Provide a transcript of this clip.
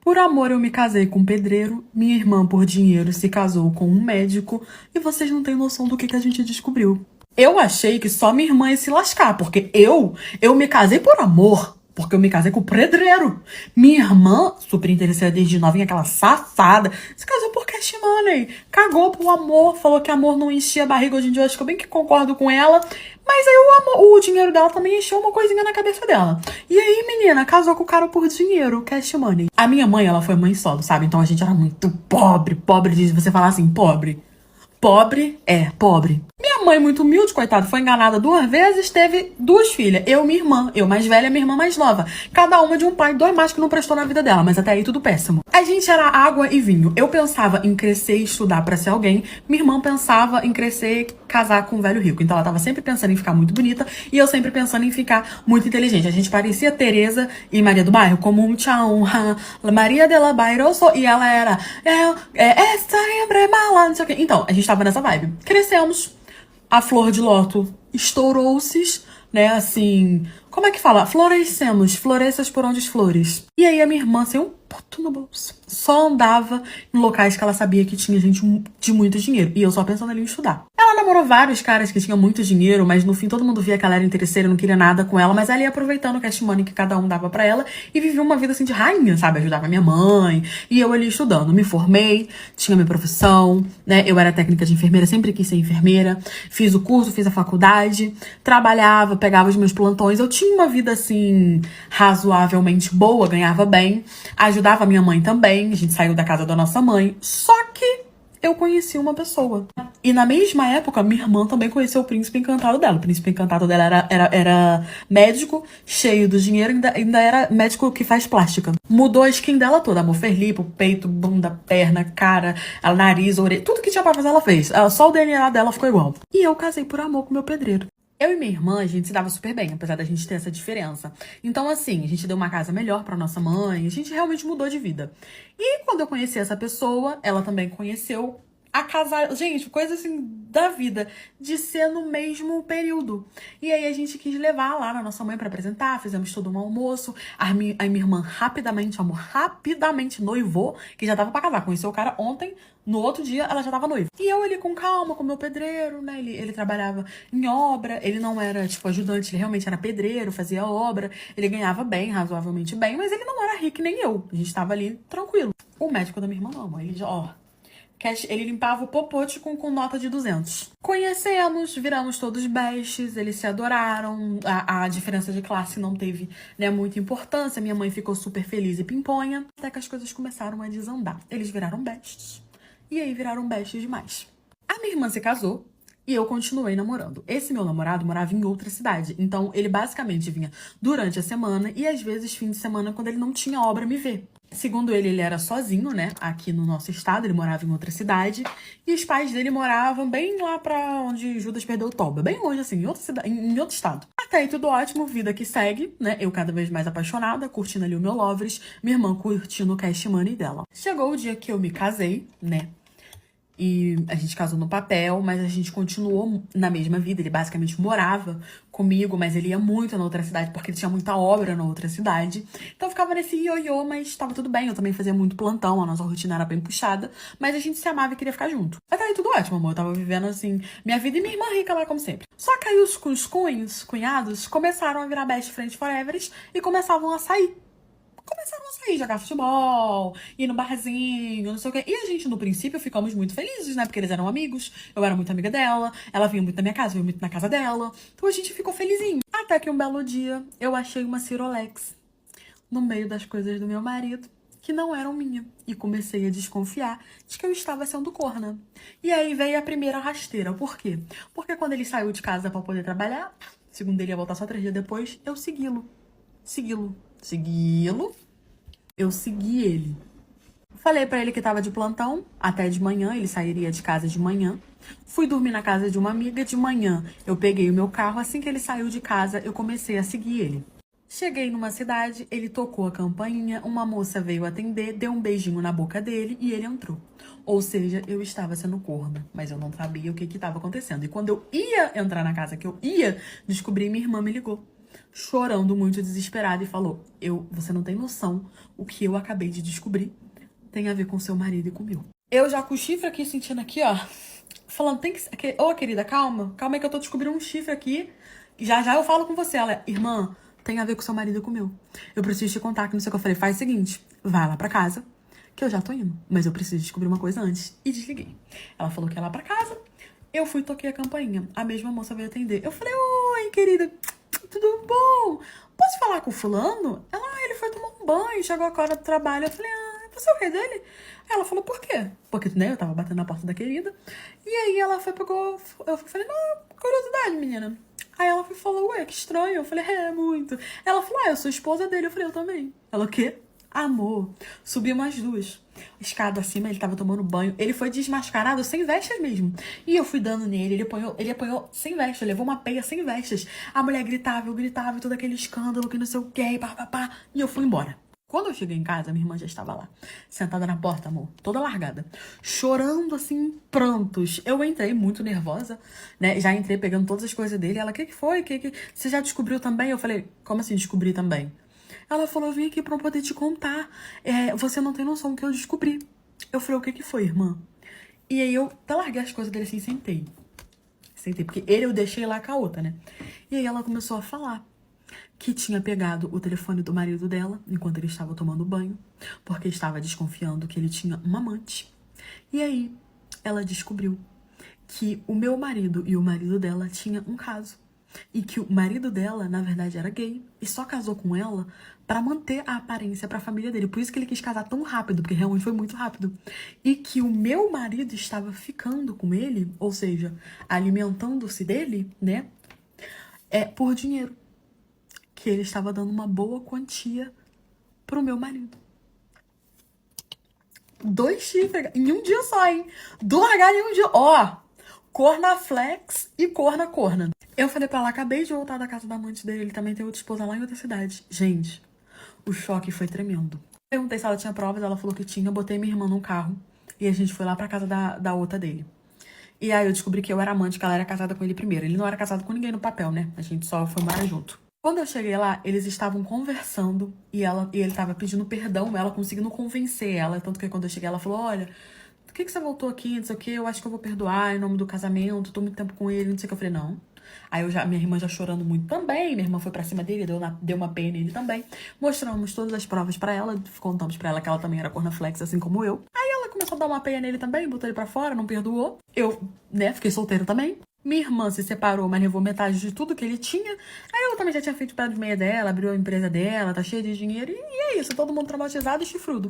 Por amor eu me casei com um pedreiro, minha irmã por dinheiro se casou com um médico e vocês não têm noção do que a gente descobriu. Eu achei que só minha irmã ia se lascar, porque eu me casei por amor. Porque eu me casei com o pedreiro. Minha irmã, super interessada desde novinha, aquela safada, se casou por cash money. Cagou pro amor, falou que amor não enchia a barriga. Hoje em dia eu acho que eu bem que concordo com ela. Mas aí o dinheiro dela também encheu uma coisinha na cabeça dela. E aí, menina, casou com o cara por dinheiro, cash money. A minha mãe, ela foi mãe solo, sabe? Então a gente era muito pobre. Pobre de você falar assim, pobre. Pobre é pobre. Minha mãe, muito humilde, coitada, foi enganada 2 vezes, teve 2 filhas. Eu, minha irmã. Eu mais velha, minha irmã mais nova. Cada uma de um pai, 2 mais que não prestou na vida dela, mas até aí tudo péssimo. A gente era água e vinho. Eu pensava em crescer e estudar pra ser alguém. Minha irmã pensava em crescer e casar com um velho rico. Então ela tava sempre pensando em ficar muito bonita e eu sempre pensando em ficar muito inteligente. A gente parecia Teresa e Maria do Bairro, como um tchau, Maria de la Bairoso, e ela era essa sempre mala, não sei o quê. Então, a gente tava nessa vibe. Crescemos. A flor de lótus estourou-se, né, assim... Como é que fala? Florescemos, floresças por onde as flores. E aí a minha irmã, sem um puto no bolso, só andava em locais que ela sabia que tinha gente de muito dinheiro. E eu só pensando ali em estudar. Ela namorou vários caras que tinham muito dinheiro, mas no fim todo mundo via que ela era interesseira e não queria nada com ela. Mas ela ia aproveitando o cash money que cada um dava pra ela e vivia uma vida assim de rainha, sabe? Ajudava minha mãe. E eu ali estudando. Me formei, tinha minha profissão, né? Eu era técnica de enfermeira, sempre quis ser enfermeira. Fiz o curso, fiz a faculdade, trabalhava, pegava os meus plantões. Eu tinha uma vida assim razoavelmente boa, ganhava bem, ajudava minha mãe também. A gente saiu da casa da nossa mãe. Só que eu conheci uma pessoa. E na mesma época, minha irmã também conheceu o príncipe encantado dela. O príncipe encantado dela era médico, cheio do dinheiro, ainda era médico que faz plástica. Mudou a skin dela toda. Amor ferlipo, peito, bunda, perna, cara, nariz, orelha. Tudo que tinha pra fazer ela fez. Só o DNA dela ficou igual. E eu casei por amor com meu pedreiro. Eu e minha irmã, a gente se dava super bem, apesar da gente ter essa diferença. Então, assim, a gente deu uma casa melhor pra nossa mãe, a gente realmente mudou de vida. E quando eu conheci essa pessoa, ela também conheceu a casar. Gente, coisa assim da vida, de ser no mesmo período. E aí a gente quis levar lá na nossa mãe pra apresentar, fizemos todo um almoço. A minha irmã rapidamente, amor, rapidamente noivou, que já tava pra casar. Conheceu o cara ontem, no outro dia ela já tava noiva. E eu ali com calma, com o meu pedreiro, né? Ele trabalhava em obra, ele não era, tipo, ajudante, ele realmente era pedreiro, fazia obra. Ele ganhava bem, razoavelmente bem, mas ele não era rico nem eu. A gente tava ali tranquilo. O médico da minha irmã não, ele já, ó... Ele limpava o popote com nota de 200. Conhecemos, viramos todos bestes, eles se adoraram. A diferença de classe não teve, né, muita importância. Minha mãe ficou super feliz e pimponha. Até que as coisas começaram a desandar. Eles viraram bestes. E aí viraram bestes demais. A minha irmã se casou e eu continuei namorando. Esse meu namorado morava em outra cidade. Então ele basicamente vinha durante a semana e às vezes fim de semana, quando ele não tinha obra, me ver. Segundo ele era sozinho, né, aqui no nosso estado, ele morava em outra cidade, e os pais dele moravam bem lá pra onde Judas perdeu o Toba, bem longe assim, em outra cidade, em outro estado. Até aí tudo ótimo, vida que segue, né, eu cada vez mais apaixonada, curtindo ali o meu Lovers, minha irmã curtindo o cash money dela. Chegou o dia que eu me casei, né, e a gente casou no papel, mas a gente continuou na mesma vida. Ele basicamente morava comigo, mas ele ia muito na outra cidade, porque ele tinha muita obra na outra cidade. Então ficava nesse ioiô, mas tava tudo bem. Eu também fazia muito plantão, a nossa rotina era bem puxada, mas a gente se amava e queria ficar junto. Até aí tudo ótimo, amor. Eu tava vivendo, assim, minha vida e minha irmã rica lá, como sempre. Só que aí os cunhados, começaram a virar best friends forevers e começavam a sair. Começaram a sair, jogar futebol, ir no barzinho, não sei o quê. E a gente, no princípio, ficamos muito felizes, né? Porque eles eram amigos, eu era muito amiga dela, ela vinha muito na minha casa, eu ia muito na casa dela. Então a gente ficou felizinho. Até que um belo dia, eu achei uma Cirolex no meio das coisas do meu marido, que não eram minha. E comecei a desconfiar de que eu estava sendo corna. E aí veio a primeira rasteira. Por quê? Porque quando ele saiu de casa pra poder trabalhar, segundo ele ia voltar só 3 dias depois, eu segui-lo. Eu segui ele. Falei pra ele que tava de plantão até de manhã, ele sairia de casa de manhã. Fui dormir na casa de uma amiga de manhã. Eu peguei o meu carro, assim que ele saiu de casa, eu comecei a seguir ele. Cheguei numa cidade, ele tocou a campainha, uma moça veio atender, deu um beijinho na boca dele e ele entrou. Ou seja, eu estava sendo corna, mas eu não sabia o que estava acontecendo. E quando eu ia entrar na casa, que eu ia descobrir, minha irmã me ligou. chorando muito, desesperada, e falou: você não tem noção, o que eu acabei de descobrir tem a ver com seu marido e com o meu. Eu já com o chifre aqui, sentindo aqui, ó, falando, ô, querida, calma aí que eu tô descobrindo um chifre aqui, já já eu falo com você. Ela: irmã, tem a ver com seu marido e com o meu. Eu preciso te contar que não sei o que. Eu falei: faz o seguinte, vai lá pra casa, que eu já tô indo, mas eu preciso descobrir uma coisa antes. E desliguei. Ela falou que ia lá pra casa, eu fui e toquei a campainha. A mesma moça veio atender. Eu falei: oi, querida, tudo bom? Posso falar com o fulano? Ela: ele foi tomar um banho, chegou agora do trabalho. Eu falei: você é o rei dele? Ela falou: por quê? Porque, né, eu tava batendo na porta da querida. E aí ela pegou, eu falei: não, curiosidade, menina. Aí ela falou: ué, que estranho. Eu falei: muito. Ela falou: eu sou esposa dele. Eu falei: eu também. Ela: o quê? Amor. Subimos as duas. Escada acima, ele tava tomando banho. Ele foi desmascarado sem vestas mesmo. E eu fui dando nele. Ele apanhou sem vestas. Levou uma peia sem vestas. A mulher gritava, eu gritava, e todo aquele escândalo, que não sei o quê, pá. E eu fui embora. Quando eu cheguei em casa, minha irmã já estava lá, sentada na porta, amor, toda largada, chorando, assim, em prantos. Eu entrei muito nervosa, né? Já entrei pegando todas as coisas dele. Ela: que foi? Você já descobriu também? Eu falei: como assim descobri também? Ela falou: eu vim aqui pra poder te contar. Você não tem noção do que eu descobri. Eu falei: o que foi, irmã? E aí eu até larguei as coisas dele assim, sentei. Porque ele eu deixei lá com a outra, né? E aí ela começou a falar que tinha pegado o telefone do marido dela enquanto ele estava tomando banho, porque estava desconfiando que ele tinha uma amante. E aí ela descobriu que o meu marido e o marido dela tinham um caso. E que o marido dela, na verdade, era gay e só casou com ela pra manter a aparência pra família dele. Por isso que ele quis casar tão rápido, porque realmente foi muito rápido. E que o meu marido estava ficando com ele, ou seja, alimentando-se dele, né? Por dinheiro. Que ele estava dando uma boa quantia pro meu marido. 2 chifres em um dia só, hein? Do largar em um dia. Ó, cornaflex e corna. Eu falei pra ela: acabei de voltar da casa da amante dele, ele também tem outra esposa lá em outra cidade. Gente, o choque foi tremendo. Perguntei se ela tinha provas, ela falou que tinha. Botei minha irmã num carro e a gente foi lá pra casa da outra dele. E aí eu descobri que eu era amante, que ela era casada com ele primeiro. Ele não era casado com ninguém no papel, né? A gente só foi morar junto. Quando eu cheguei lá, eles estavam conversando e ele tava pedindo perdão, ela conseguindo convencer ela. Tanto que quando eu cheguei, ela falou: olha, por que você voltou aqui, não sei o quê? Eu acho que eu vou perdoar em nome do casamento, tô muito tempo com ele, não sei o que. Eu falei: não. Aí minha irmã já chorando muito também, minha irmã foi pra cima dele, deu uma pena nele também. Mostramos todas as provas pra ela, contamos pra ela que ela também era cornaflex, assim como eu. Aí ela começou a dar uma peia nele também, botou ele pra fora, não perdoou. Eu, né, fiquei solteira também. Minha irmã se separou, mas levou metade de tudo que ele tinha. Aí ela também já tinha feito pé de meia dela, abriu a empresa dela, tá cheia de dinheiro. E é isso, todo mundo traumatizado e chifrudo.